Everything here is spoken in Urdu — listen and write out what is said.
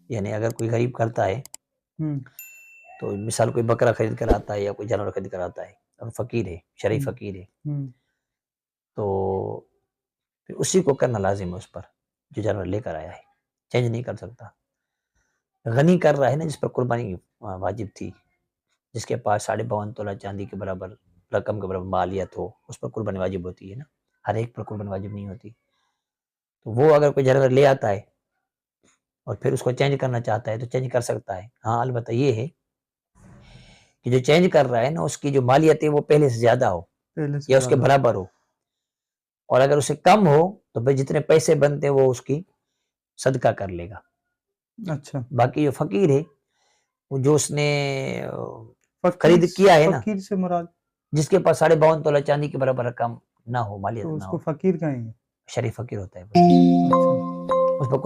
یعنی اگر کوئی غریب کرتا ہے تو مثال کوئی بکرا خرید کر آتا ہے یا کوئی جانور خرید کر آتا ہے اور فقیر ہے، شرعی فقیر ہے، تو پھر اسی کو کرنا لازم ہے اس پر جو جانور لے کر آیا ہے، چینج نہیں کر سکتا۔ غنی کر رہا ہے نا جس پر قربانی واجب تھی، جس کے پاس 52.5 تولہ چاندی کے برابر رقم کے برابر مالیت ہو، اس پر قربانی واجب ہوتی ہے نا، ہر ایک پر قربانی واجب نہیں ہوتی۔ تو وہ اگر کوئی جانور لے آتا ہے اور پھر اس کو چینج کرنا چاہتا ہے تو چینج کر سکتا ہے۔ ہاں البتہ یہ ہے کہ جو چینج کر رہا ہے نا اس کی جو مالیت ہے وہ پہلے سے زیادہ ہو یا اس کے برابر ہو، اور اگر اسے کم ہو تو بھئی جتنے پیسے بنتے ہیں وہ اس کی صدقہ کر لے گا۔ اچھا، باقی جو فقیر ہے وہ جو اس نے خرید کیا ہے نا، فقیر سے مراد جس کے پاس 52.5 تولہ چاندی کے برابر رقم نہ ہو، مالیت تو نہ اس ہو، کو فقیر کہیں گے؟ شریف فقیر ہوتا ہے اچھا، اس پر